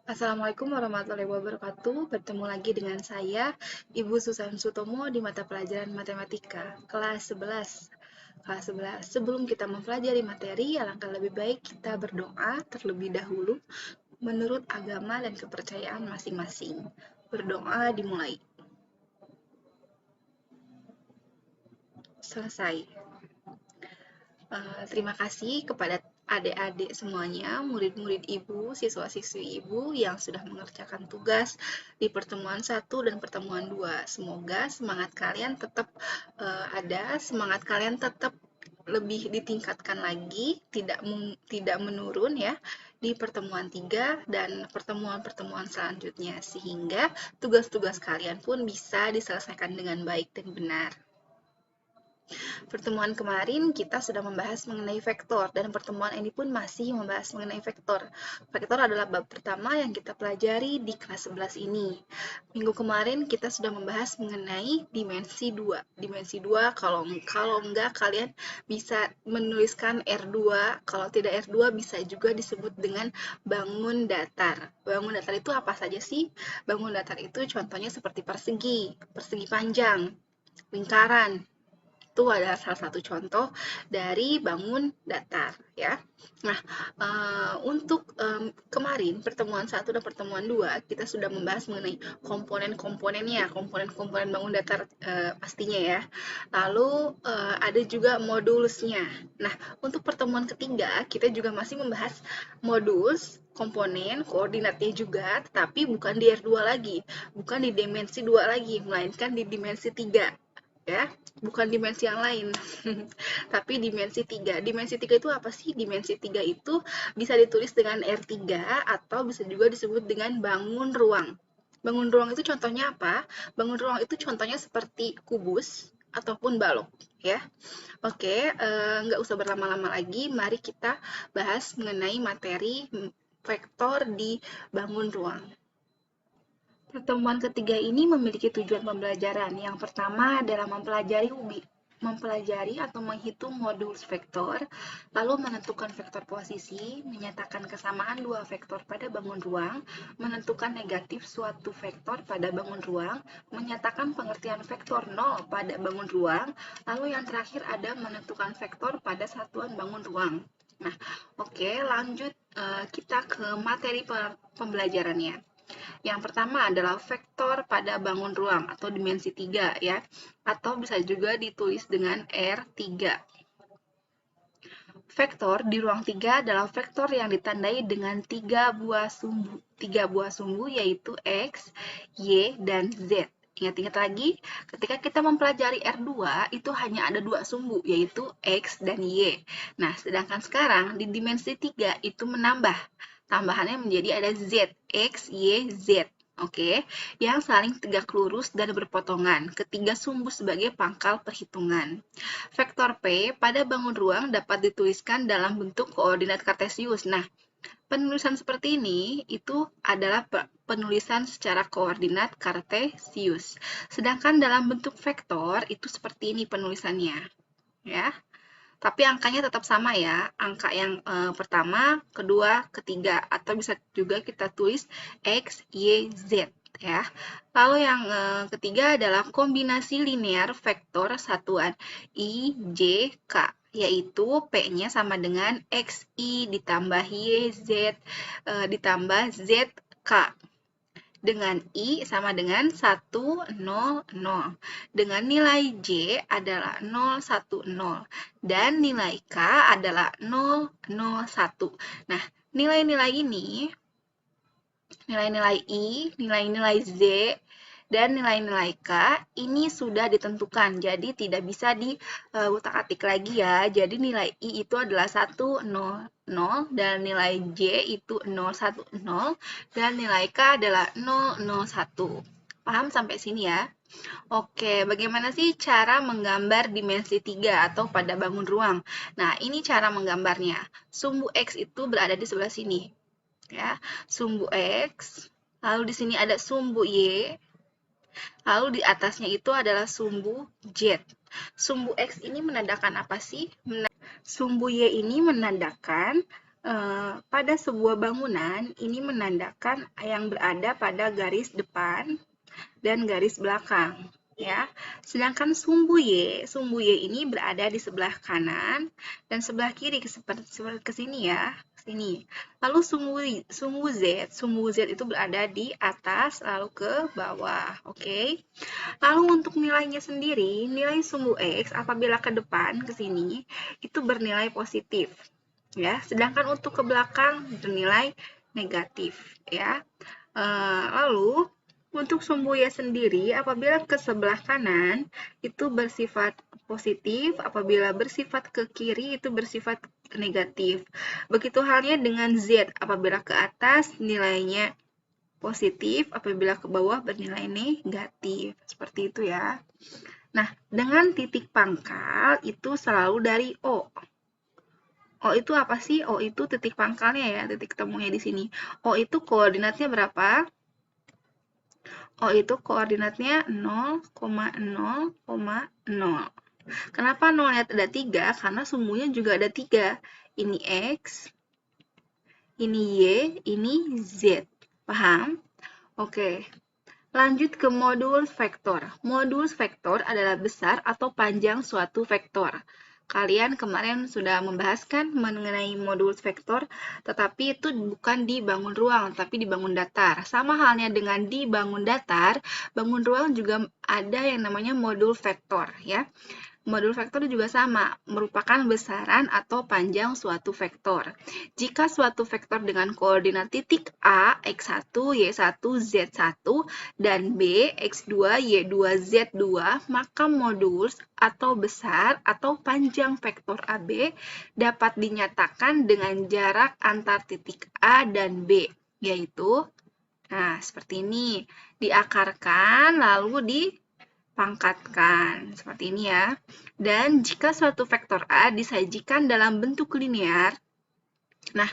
Assalamualaikum warahmatullahi wabarakatuh. Bertemu lagi dengan saya, Ibu Susan Sutomo di mata pelajaran Matematika, kelas 11. Kelas 11. Sebelum kita mempelajari materi, alangkah lebih baik kita berdoa terlebih dahulu menurut agama dan kepercayaan masing-masing. Berdoa dimulai. Selesai. Terima kasih kepada adik-adik semuanya, murid-murid ibu, siswa-siswi ibu yang sudah mengerjakan tugas di pertemuan 1 dan pertemuan 2. Semoga semangat kalian tetap ada, semangat kalian tetap lebih ditingkatkan lagi, tidak menurun ya di pertemuan 3 dan pertemuan-pertemuan selanjutnya sehingga tugas-tugas kalian pun bisa diselesaikan dengan baik dan benar. Pertemuan kemarin kita sudah membahas mengenai vektor dan pertemuan ini pun masih membahas mengenai vektor. Vektor adalah bab pertama yang kita pelajari di kelas 11 ini. Minggu kemarin kita sudah membahas mengenai dimensi 2. Dimensi 2 kalau enggak kalian bisa menuliskan R2, kalau tidak R2 bisa juga disebut dengan bangun datar. Bangun datar itu apa saja sih? Bangun datar itu contohnya seperti persegi, persegi panjang, lingkaran, itu adalah salah satu contoh dari bangun datar ya. Nah, untuk kemarin pertemuan 1 dan pertemuan 2 kita sudah membahas mengenai komponen-komponennya, komponen-komponen bangun datar pastinya ya. Lalu ada juga modulusnya. Nah, untuk pertemuan ketiga kita juga masih membahas modulus, komponen, koordinatnya juga, tetapi bukan di R2 lagi, bukan di dimensi 2 lagi, melainkan di dimensi 3 ya, bukan dimensi yang lain. Tapi dimensi 3. Dimensi 3 itu apa sih? Dimensi 3 itu bisa ditulis dengan R3 atau bisa juga disebut dengan bangun ruang. Bangun ruang itu contohnya apa? Bangun ruang itu contohnya seperti kubus ataupun balok ya. Oke, nggak usah berlama-lama lagi, mari kita bahas mengenai materi vektor di bangun ruang. Pertemuan ketiga ini memiliki tujuan pembelajaran. Yang pertama adalah mempelajari atau menghitung modulus vektor, lalu menentukan vektor posisi, menyatakan kesamaan dua vektor pada bangun ruang, menentukan negatif suatu vektor pada bangun ruang, menyatakan pengertian vektor 0 pada bangun ruang, lalu yang terakhir ada menentukan vektor pada satuan bangun ruang. Nah, oke, lanjut kita ke materi pembelajarannya. Yang pertama adalah vektor pada bangun ruang atau dimensi 3 ya, atau bisa juga ditulis dengan R3. Vektor di ruang 3 adalah vektor yang ditandai dengan 3 buah sumbu yaitu X, Y, dan Z. Ingat-ingat lagi, ketika kita mempelajari R2 itu hanya ada 2 sumbu yaitu X dan Y. Nah, sedangkan sekarang di dimensi 3 itu menambah. Tambahannya menjadi ada Z, X, Y, Z. Oke, yang saling tegak lurus dan berpotongan. Ketiga sumbu sebagai pangkal perhitungan. Vektor P pada bangun ruang dapat dituliskan dalam bentuk koordinat kartesius. Nah, penulisan seperti ini itu adalah penulisan secara koordinat kartesius. Sedangkan dalam bentuk vektor itu seperti ini penulisannya, ya. Tapi angkanya tetap sama ya, angka yang pertama, kedua, ketiga, atau bisa juga kita tulis X, Y, Z ya. Lalu yang ketiga adalah kombinasi linear vektor satuan I, J, K, yaitu P-nya sama dengan XI ditambah YZ ditambah ZK dengan I sama dengan 1, 0, 0. Dengan nilai J adalah 0, 1, 0. Dan nilai K adalah 0, 0, 1. Nah, nilai-nilai ini, nilai-nilai I, nilai-nilai Z, dan nilai-nilai K ini sudah ditentukan, jadi tidak bisa diutak-atik lagi ya. Jadi nilai I itu adalah 1, 0, 0, dan nilai J itu 0, 1, 0, dan nilai K adalah 0, 0, 1. Paham sampai sini ya? Oke, bagaimana sih cara menggambar dimensi 3 atau pada bangun ruang? Nah, ini cara menggambarnya. Sumbu X itu berada di sebelah sini. Ya, sumbu X, lalu di sini ada sumbu Y, lalu di atasnya itu adalah sumbu Z. Sumbu X ini menandakan apa sih? Sumbu Y ini menandakan pada sebuah bangunan ini menandakan yang berada pada garis depan dan garis belakang, ya. Sedangkan sumbu Y ini berada di sebelah kanan dan sebelah kiri seperti ke sini ya, sini. Lalu sumbu Z itu berada di atas lalu ke bawah, oke. Lalu untuk nilainya sendiri, nilai sumbu X apabila ke depan ke sini itu bernilai positif, ya. Sedangkan untuk ke belakang bernilai negatif, ya. Lalu untuk sumbu Y sendiri apabila ke sebelah kanan itu bersifat positif, apabila bersifat ke kiri itu bersifat negatif. Begitu halnya dengan Z, apabila ke atas nilainya positif, apabila ke bawah bernilai negatif. Seperti itu ya. Nah, dengan titik pangkal itu selalu dari O. O itu apa sih? O itu titik pangkalnya ya, titik temunya di sini. O itu koordinatnya berapa? O itu koordinatnya 0,0,0. Kenapa 0-nya ada 3? Karena sumbunya juga ada 3. Ini X, ini Y, ini Z. Paham? Oke. Lanjut ke modulus vektor. Modulus vektor adalah besar atau panjang suatu vektor. Kalian kemarin sudah membahaskan mengenai modulus vektor, tetapi itu bukan di bangun ruang, tapi di bangun datar. Sama halnya dengan di bangun datar, bangun ruang juga ada yang namanya modul vektor, ya. Modul vektor juga sama, merupakan besaran atau panjang suatu vektor. Jika suatu vektor dengan koordinat titik A, X1, Y1, Z1, dan B, X2, Y2, Z2, maka modulus atau besar atau panjang vektor AB dapat dinyatakan dengan jarak antar titik A dan B, yaitu, nah seperti ini, diakarkan lalu dipangkatkan, seperti ini ya. Dan jika suatu vektor A disajikan dalam bentuk linear, nah,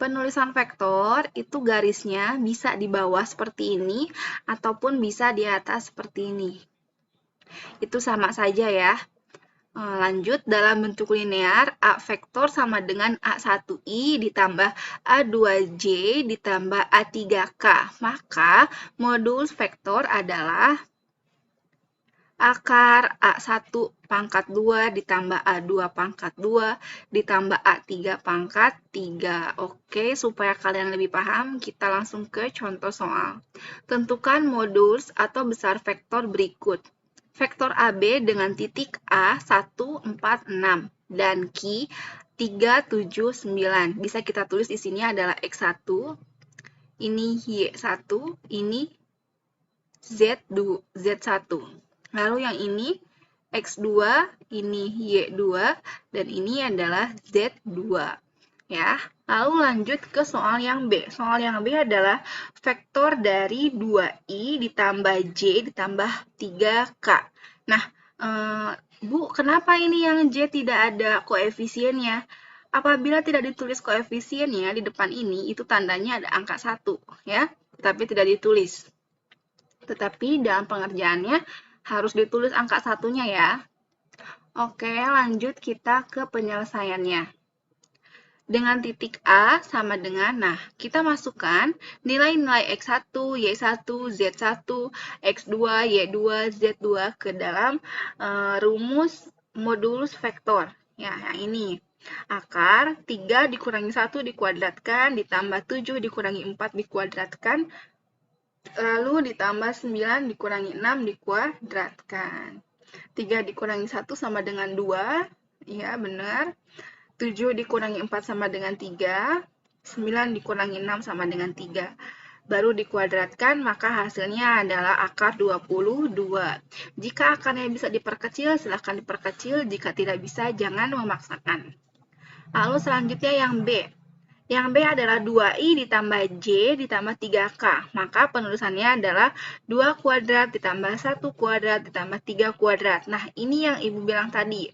penulisan vektor itu garisnya bisa di bawah seperti ini, ataupun bisa di atas seperti ini. Itu sama saja ya. Lanjut, dalam bentuk linear, A vektor sama dengan A1I ditambah A2J ditambah A3K. Maka, modulus vektor adalah akar A1 pangkat 2 ditambah A2 pangkat 2 ditambah A3 pangkat 3. Oke, supaya kalian lebih paham, kita langsung ke contoh soal. Tentukan modulus atau besar vektor berikut. Vektor AB dengan titik A 1, 4, 6 dan Q 3, 7, 9. Bisa kita tulis di sini adalah X1, ini Y1, ini Z1. Lalu yang ini X2, ini Y2, dan ini adalah Z2. Ya. Lalu lanjut ke soal yang B. Soal yang B adalah vektor dari 2I ditambah J ditambah 3K. Nah, Bu, kenapa ini yang J tidak ada koefisiennya? Apabila tidak ditulis koefisiennya di depan ini, itu tandanya ada angka 1, ya, tapi tidak ditulis. Tetapi dalam pengerjaannya harus ditulis angka satunya ya. Oke, lanjut kita ke penyelesaiannya. Dengan titik A sama dengan, nah, kita masukkan nilai-nilai X1, Y1, Z1, X2, Y2, Z2 ke dalam rumus modulus vektor. Ya, yang ini. Akar 3 dikurangi 1 dikuadratkan, ditambah 7 dikurangi 4 dikuadratkan, lalu ditambah 9 dikurangi 6 dikuadratkan. 3 dikurangi 1 sama dengan 2. Ya, benar. 7 dikurangi 4 sama dengan 3. 9 dikurangi 6 sama dengan 3. Baru dikuadratkan, maka hasilnya adalah akar 22. Jika akarnya bisa diperkecil, silahkan diperkecil. Jika tidak bisa, jangan memaksakan. Lalu selanjutnya yang B. Yang B adalah 2I ditambah J ditambah 3K. Maka penulisannya adalah 2 kuadrat ditambah 1 kuadrat ditambah 3 kuadrat. Nah, ini yang Ibu bilang tadi.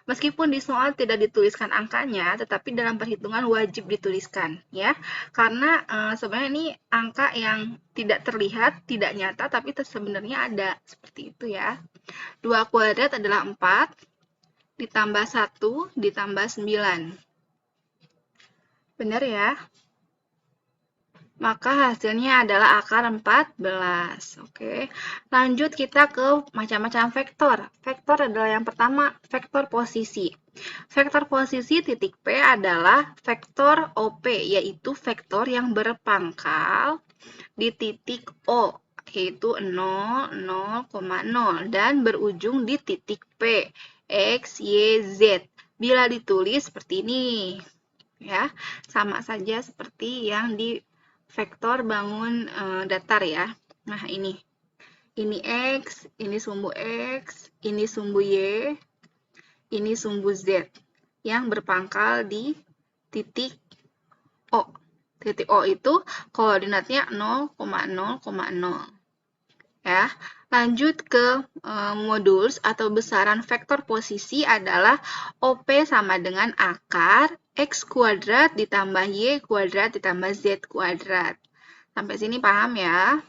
Meskipun di soal tidak dituliskan angkanya, tetapi dalam perhitungan wajib dituliskan, ya. Karena sebenarnya ini angka yang tidak terlihat, tidak nyata, tapi sebenarnya ada. Seperti itu ya. 2 kuadrat adalah 4, ditambah 1, ditambah 9. Benar ya? Maka hasilnya adalah akar 14. Oke. Lanjut kita ke macam-macam vektor. Vektor adalah yang pertama, vektor posisi. Vektor posisi titik P adalah vektor OP, yaitu vektor yang berpangkal di titik O, yaitu 0, 0,0, dan berujung di titik P, X, Y, Z. Bila ditulis seperti ini, ya, sama saja seperti yang di vektor bangun datar ya. Nah, ini X, ini sumbu X, ini sumbu Y, ini sumbu Z yang berpangkal di titik O. Titik O itu koordinatnya 0,0,0. Ya. Lanjut ke modulus atau besaran vektor posisi adalah OP sama dengan akar X kuadrat ditambah Y kuadrat ditambah Z kuadrat. Sampai sini paham ya?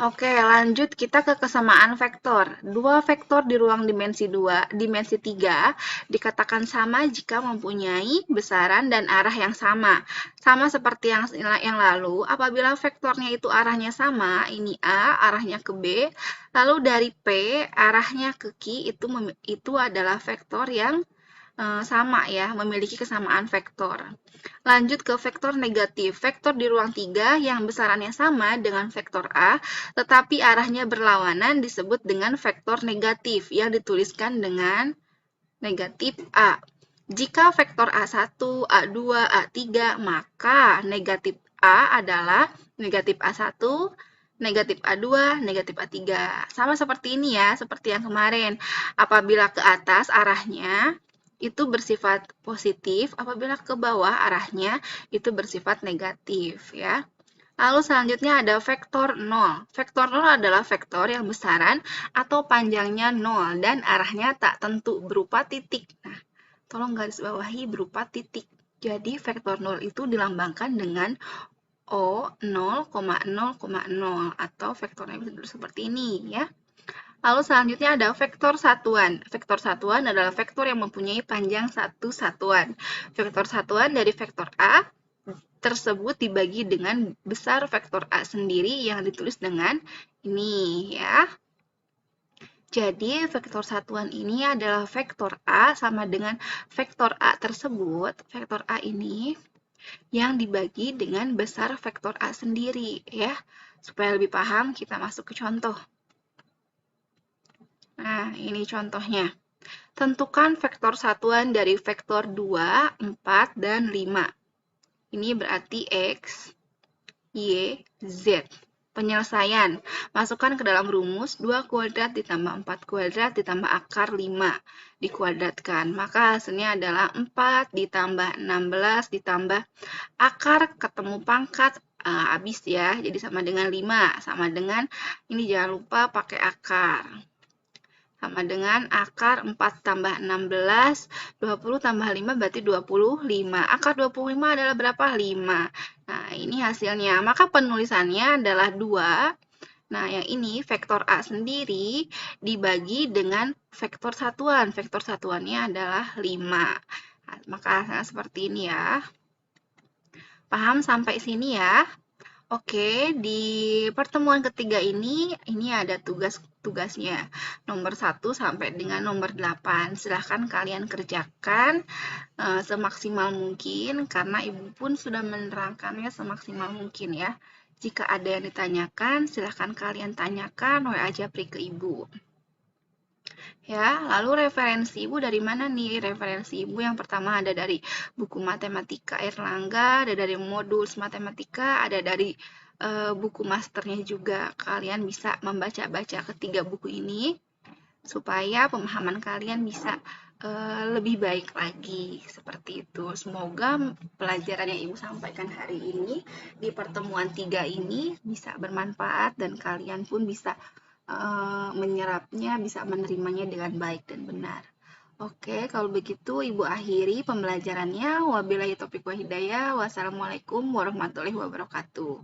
Oke, lanjut kita ke kesamaan vektor. Dua vektor di ruang dimensi 3 dikatakan sama jika mempunyai besaran dan arah yang sama. Sama seperti yang lalu, apabila vektornya itu arahnya sama, ini A, arahnya ke B, lalu dari P, arahnya ke Q, itu adalah vektor yang sama ya, memiliki kesamaan vektor. Lanjut ke vektor negatif. Vektor di ruang 3 yang besarannya sama dengan vektor A, tetapi arahnya berlawanan disebut dengan vektor negatif yang dituliskan dengan negatif A. Jika vektor A1, A2, A3, maka negatif A adalah negatif A1, negatif A2, negatif A3. Sama seperti ini ya, seperti yang kemarin. Apabila ke atas arahnya itu bersifat positif, apabila ke bawah arahnya itu bersifat negatif ya. Lalu selanjutnya ada vektor 0. Vektor 0 adalah vektor yang besaran atau panjangnya 0 dan arahnya tak tentu berupa titik. Nah, tolong garis bawahi berupa titik. Jadi vektor 0 itu dilambangkan dengan O 0,0,0 atau vektornya bisa seperti ini ya. Lalu selanjutnya ada vektor satuan. Vektor satuan adalah vektor yang mempunyai panjang satu satuan. Vektor satuan dari vektor A tersebut dibagi dengan besar vektor A sendiri yang ditulis dengan ini ya. Jadi vektor satuan ini adalah vektor A sama dengan vektor A tersebut, vektor A ini yang dibagi dengan besar vektor A sendiri ya. Supaya lebih paham kita masuk ke contoh. Nah, ini contohnya. Tentukan vektor satuan dari vektor 2, 4, dan 5. Ini berarti X, Y, Z. Penyelesaian. Masukkan ke dalam rumus 2 kuadrat ditambah 4 kuadrat ditambah akar 5 dikuadratkan. Maka hasilnya adalah 4 ditambah 16 ditambah akar ketemu pangkat habis ya. Jadi sama dengan 5. Sama dengan, ini jangan lupa pakai akar. Sama dengan akar 4 tambah 16, 20 tambah 5 berarti 25. Akar 25 adalah berapa? 5. Nah, ini hasilnya. Maka penulisannya adalah 2. Nah, yang ini vektor A sendiri dibagi dengan vektor satuan. Vektor satuannya adalah 5. Nah, maka hasilnya seperti ini ya. Paham sampai sini ya? Oke, di pertemuan ketiga ini ada tugasnya nomor 1 sampai dengan nomor 8. Silahkan kalian kerjakan semaksimal mungkin karena Ibu pun sudah menerangkannya semaksimal mungkin ya. Jika ada yang ditanyakan, silahkan kalian tanyakan WA Japri ke Ibu. Ya, lalu referensi Ibu dari mana nih? Referensi Ibu yang pertama ada dari buku Matematika Erlangga, ada dari modul Matematika, ada dari buku masternya juga. Kalian bisa membaca-baca ketiga buku ini supaya pemahaman kalian bisa lebih baik lagi. Seperti itu. Semoga pelajaran yang Ibu sampaikan hari ini di pertemuan 3 ini bisa bermanfaat dan kalian pun bisa menyerapnya, bisa menerimanya dengan baik dan benar. Oke, kalau begitu Ibu akhiri pembelajarannya. Wabillahi taufiq wa hidayah. Wassalamualaikum warahmatullahi wabarakatuh.